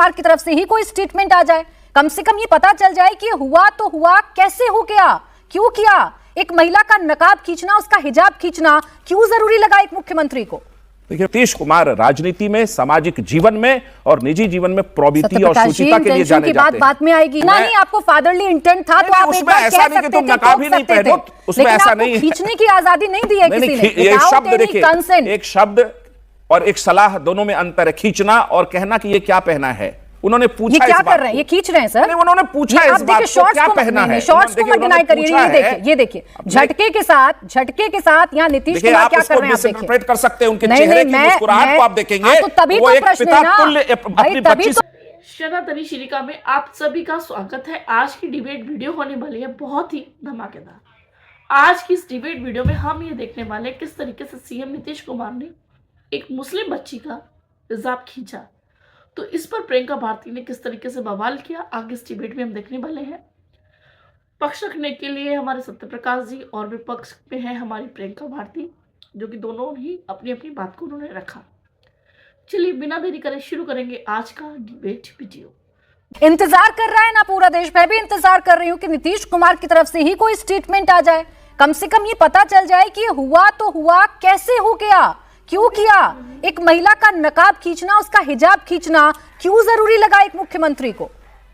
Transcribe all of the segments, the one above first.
कुमार की तरफ से ही कोई स्टेटमेंट आ जाए, कम से कम ये पता चल जाए कि हुआ तो हुआ, कैसे हो गया, क्यों किया। एक महिला का नकाब खींचना, उसका हिजाब खींचना क्यों जरूरी लगा एक मुख्यमंत्री को? देखिए, नीतीश कुमार राजनीति में, सामाजिक जीवन में और निजी जीवन में प्रॉबिटी और शुचिता के लिए जाने जाते हैं। बात में आएगी ना, नहीं आपको फादरली इंटेंट था तो आप एक बार कह सकते थे, तुम नकाब ही नहीं पहनो, उसमें ऐसा नहीं है। खींचने की आजादी नहीं दी है किसी ने। एक शब्द देखिए, एक शब्द और एक सलाह, दोनों में अंतर है। खींचना और कहना कि ये क्या पहना है। उन्होंने पूछा, ये क्या कर रहे हैं, ये खींच रहे हैं सर। उन्होंने पूछा इस बात को, क्या पहना है। शॉर्ट्स को मत डिनाई करिए। ये देखिए झटके के साथ यहाँ नीतीश कुमार क्या कर रहे हैं, आप देखिए। इंटरप्रेट कर सकते हैं, उनके चेहरे की मुस्कुराहट को आप देखेंगे, तो तभी वो तो एक प्रश्न पिता है ना तुल्य अपनी बच्ची से। सनातनी शिरिका में आप सभी का स्वागत है। आज की डिबेट वीडियो होने वाली है बहुत ही धमाकेदार। आज की इस डिबेट वीडियो में हम ये देखने वाले हैं किस तरीके से सीएम नीतीश कुमार ने एक मुस्लिम बच्ची का हिजाब खींचा, तो इस पर प्रियंका भारती ने किस तरीके से बवाल किया, आगे इस डिबेट में हम देखने वाले हैं। पक्ष रखने के लिए हमारे सत्यप्रकाश जी और विपक्ष में है हमारी प्रियंका भारती, जो कि दोनों ही अपनी अपनी बात को उन्होंने रखा। चलिए बिना देरी करे शुरू करेंगे आज का डिबेट वीडियो। इंतजार कर रहा है ना पूरा देश, मैं भी इंतजार कर रही हूँ कि नीतीश कुमार की तरफ से ही कोई स्टेटमेंट आ जाए, कम से कम ये पता चल जाए कि हुआ तो हुआ, कैसे हो गया, क्यों किया। एक महिला का नकाब खींचना, उसका हिजाब खींचना क्यों जरूरी लगा एक मुख्यमंत्री को?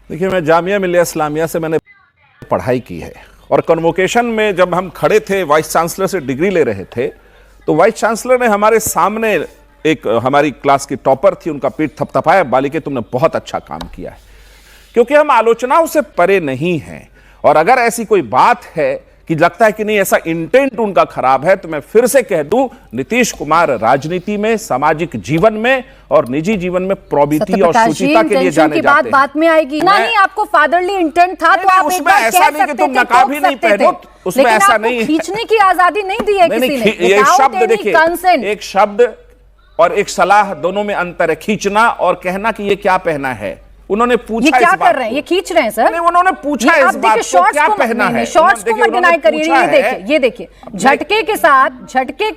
देखिए, मैं जामिया मिलिया इस्लामिया से मैंने पढ़ाई की है और कन्वोकेशन में जब हम खड़े थे, वाइस चांसलर से डिग्री ले रहे थे, तो वाइस चांसलर ने हमारे सामने, एक हमारी क्लास की टॉपर थी, उनका पीठ थपथपाया, बालिके तुमने बहुत अच्छा काम किया है। क्योंकि हम आलोचनाओं से परे नहीं हैं, और अगर ऐसी कोई बात है कि लगता है कि नहीं ऐसा इंटेंट उनका खराब है, तो मैं फिर से कह दूं, नीतीश कुमार राजनीति में, सामाजिक जीवन में और निजी जीवन में प्रॉबिटी और शुचिता के लिए जाने जाते हैं। बात में आएगी ना, नहीं आपको फादरली इंटेंट था तो आप एक बार कह सकते थे, तुम नकाब ही नहीं पहनो, उसमें ऐसा नहीं है। खींचने की आजादी नहीं दी है किसी ने। एक शब्द देखिए, एक शब्द और एक सलाह, दोनों में अंतर है। खींचना और कहना कि ये क्या पहना है। उन्होंने पूछा, ये क्या कर रहे हैं, ये खींच रहे हैं सर। नहीं, उन्होंने पूछा इस बात को, क्या पहना है। शॉर्ट्स को मत डिनाई करिए। ये देखिए झटके के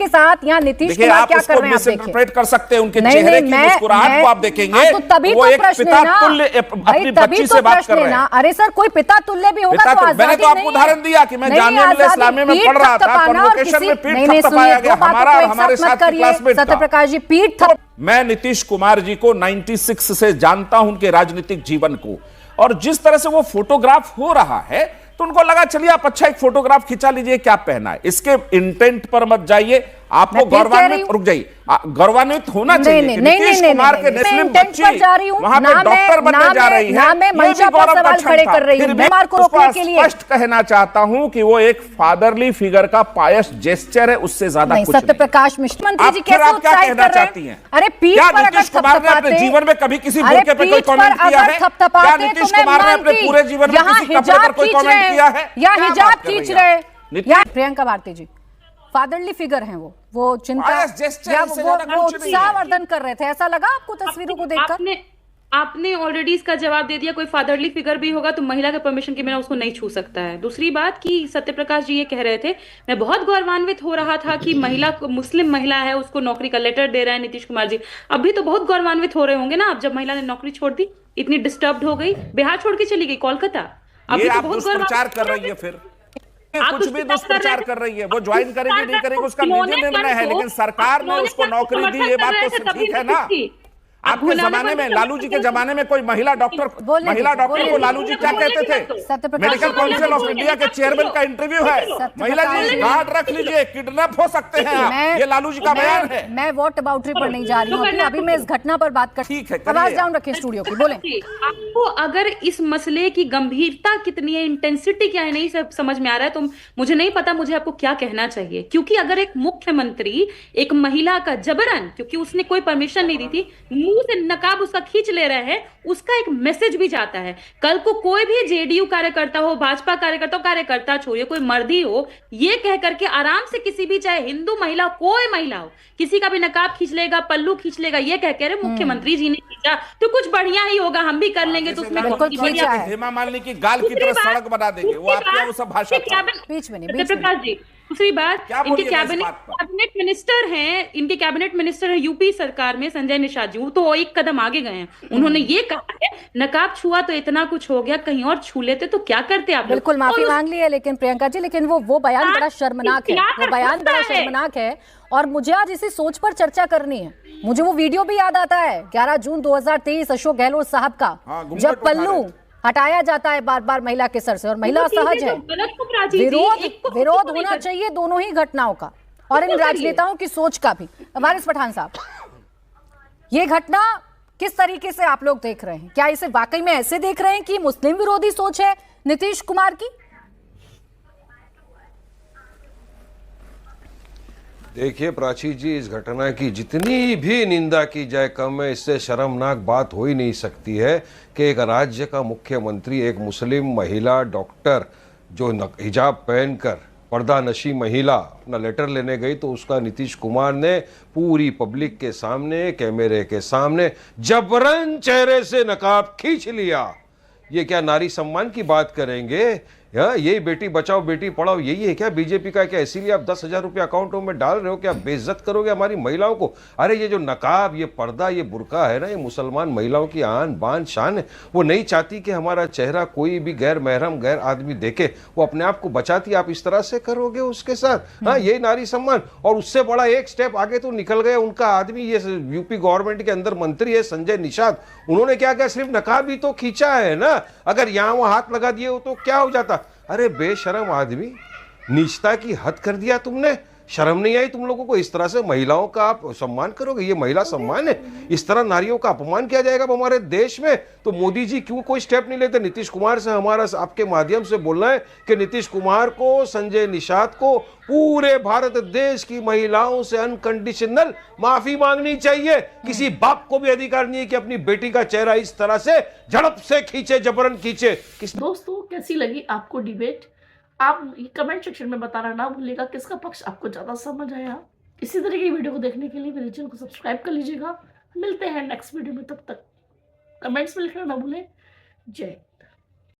साथ यहाँ नीतीश कुमार क्या कर रहे हैं, आप देखिए। इंटरप्रेट कर सकते हैं, उनके चेहरे की मुस्कुराहट को आप देखेंगे, तो तभी वो तो एक प्रश्न पिता है ना, तुल्य अपनी बच्ची से बात कर रहे हैं। अरे सर, कोई पिता तुल्य भी होगा तो मैंने तो आपको उदाहरण दिया कि मैं जामिया मिलिया इस्लामिया में पढ़ रहा था, कन्वोकेशन में पीठ थपथपाया गया, हमारा और हमारे साथ के क्लासमेट था। सत्यप्रकाश जी, पीठ मैं नीतीश कुमार जी को 96 से जानता हूं, उनके राजनीतिक जीवन को, और जिस तरह से वो फोटोग्राफ हो रहा है, तो उनको लगा चलिए आप अच्छा एक फोटोग्राफ खिंचा लीजिए, क्या पहना है। इसके इंटेंट पर मत जाइए, आपको गौरवान्वित, रुक जाइए, गौरवान्वित होना चाहिए। नीतीश कुमार के मुस्लिम बच्ची वहां पे डॉक्टर बनने जा रही है, ये भी गौरव का क्षण था। फिर भी उसको स्पष्ट कहना चाहता हूं कि वो एक फादरली फिगर का पायस जेस्चर है, उससे ज्यादा कुछ नहीं। सत्यप्रकाश मुख्यमंत्री जी कैसे आप क्या कहना चाहती हैं? अरे क्या नीतीश कुमार ने अपने जीवन में कभी किसी बुर्के पे कोई कमेंट किया है? क्या नीतीश कुमार ने अपने पूरे जीवन में किसी कपड़े पर कोई कमेंट किया है? या हिजाब खींच रहे? प्रियंका भारती जी फादरली फिगर हैं, वो चिंता या वो उत्साहवर्धन कर रहे थे, ऐसा लगा आपको तस्वीरों को देखकर? आपने ऑलरेडी इसका जवाब दे दिया। कोई फादरली फिगर भी होगा तो महिला के परमिशन के बिना उसको नहीं छू सकता है। दूसरी बात कि सत्यप्रकाश जी ये कह रहे थे, मैं बहुत गौरवान्वित हो रहा था कि महिला, मुस्लिम महिला है, उसको नौकरी का लेटर दे रहे हैं नीतीश कुमार जी। अभी तो बहुत गौरवान्वित हो रहे होंगे ना आप, जब महिला ने नौकरी छोड़ दी, इतनी डिस्टर्ब हो गई, बिहार छोड़ के चली गई कोलकाता। अभी तो बहुत दुष्प्रचार कर रही है, फिर कुछ भी दुष्प्रचार कर रही है। वो ज्वाइन करेगी नहीं करेगी उसका निजी निर्णय है, लेकिन सरकार ने उसको नौकरी दी, ये बात तो ठीक है ना। आपके जमाने में, लालू जी के जमाने में कोई महिला डॉक्टर को लालू जी क्या कहते थे? मेडिकल काउंसिल ऑफ इंडिया के चेयरमैन का इंटरव्यू है, महिला जी गार्ड रख लीजिए, किडनैप हो सकते हैं, ये लालू जी का बयान है। मैं वॉट अबाउटरी पर नहीं जा रही हूँ, अभी मैं इस घटना पर बात कर। ठीक है, आवाज डाउन रखिए स्टूडियो की, बोले। आपको अगर इस मसले की गंभीरता कितनी है, इंटेंसिटी क्या है, नहीं समझ में आ रहा है तो मुझे नहीं पता मुझे आपको क्या कहना चाहिए। क्योंकि अगर एक मुख्यमंत्री एक महिला का जबरन, क्योंकि उसने कोई परमिशन नहीं दी थी, मुंह से नकाब उसका खींच ले रहे हैं, उसका एक मैसेज भी जाता है। कल को कोई भी जेडीयू कार्यकर्ता हो, भाजपा कार्यकर्ता छोड़िए, कोई मर्दी हो, ये कह करके आराम से किसी भी, चाहे हिंदू महिला, कोई महिला हो, किसी का भी नकाब खींच लेगा, पल्लू खींच लेगा, ये कह के मुख्यमंत्री जी ने खींचा तो कुछ बढ़िया ही होगा, हम भी कर लेंगे। तो उसमें हेमा मालिनी की गाल की तरह सड़क बना देंगे, वो आपके वो सब भाषा। प्रकाश जी, दूसरी बात, क्या इनके बोलिएगा इस कैबिनेट बात पर? कैबिनेट मिनिस्टर हैं, इनके कैबिनेट मिनिस्टर हैं यूपी सरकार में संजय निषाद जी, वो तो एक कदम आगे गए हैं। उन्होंने ये कहा है नकाब छुआ तो इतना कुछ हो गया, कहीं और छू लेते तो क्या करते आप लोग? बिल्कुल माफी और मांग ली है लेकिन प्रियंका जी, लेकिन वो बयान बड़ा शर्मनाक है, वो बयान बड़ा है। शर्मनाक है। और मुझे आज इसी सोच पर चर्चा करनी है। मुझे वो वीडियो भी याद आता है 11 जून 2023 अशोक गहलोत साहब का, हाँ, घूंघट जब उठा पल्लू रहे थे। हटाया जाता है बार बार महिला के सर से, और महिला असहज है। विरोध होना चाहिए दोनों ही घटनाओं का, और इन राजनेताओं की सोच का भी। वारिस पठान साहब, ये घटना किस तरीके से आप लोग देख रहे हैं? क्या इसे वाकई में ऐसे देख रहे हैं कि मुस्लिम विरोधी सोच है नीतीश कुमार की? देखिए प्राची जी, इस घटना की जितनी भी निंदा की जाए कम है। इससे शर्मनाक बात हो ही नहीं सकती है कि एक राज्य का मुख्यमंत्री एक मुस्लिम महिला डॉक्टर जो हिजाब पहनकर पर्दा नशी महिला अपना लेटर लेने गई, तो उसका नीतीश कुमार ने पूरी पब्लिक के सामने, कैमरे के सामने जबरन चेहरे से नकाब खींच लिया। ये क्या नारी सम्मान की बात करेंगे? यही बेटी बचाओ बेटी पढ़ाओ यही है क्या बीजेपी का? क्या इसीलिए आप 10,000 रुपया अकाउंटों में डाल रहे हो? क्या बेइज्जत करोगे हमारी महिलाओं को? अरे ये जो नकाब, ये पर्दा, ये बुर्का है ना, ये मुसलमान महिलाओं की आन बान शान है। वो नहीं चाहती कि हमारा चेहरा कोई भी गैर महरम गैर आदमी देखे, वो अपने आप को बचाती। आप इस तरह से करोगे उसके साथ? हाँ, यही नारी सम्मान। और उससे बड़ा एक स्टेप आगे तो निकल गया उनका आदमी, ये यूपी गवर्नमेंट के अंदर मंत्री है संजय निषाद। उन्होंने क्या किया? सिर्फ नकाब ही तो खींचा है ना, अगर यहां वहां हाथ लगा दिए हो तो क्या हो जाता? अरे बेशरम आदमी, नीचता की हद कर दिया तुमने। शर्म नहीं आई तुम लोगों को? इस तरह से महिलाओं का आप सम्मान करोगे? ये महिला सम्मान है? इस तरह नारियों का अपमान किया जाएगा हमारे देश में? तो मोदी जी क्यों कोई स्टेप नहीं लेते? नीतीश कुमार से हमारा आपके माध्यम से बोलना है कि नीतीश कुमार को, संजय निषाद को, पूरे भारत देश की महिलाओं से अनकंडीशनल माफी मांगनी चाहिए। किसी बाप को भी अधिकार नहीं है कि अपनी बेटी का चेहरा इस तरह से झड़प से खींचे, जबरन खींचे। दोस्तों, कैसी लगी आपको डिबेट? आप कमेंट सेक्शन में बताना ना भूलिएगा किसका पक्ष आपको ज्यादा समझ आया। इसी तरह की वीडियो को देखने के लिए मेरे चैनल को सब्सक्राइब कर लीजिएगा। मिलते हैं नेक्स्ट वीडियो में, तब तक कमेंट्स में लिखना ना भूलें। जय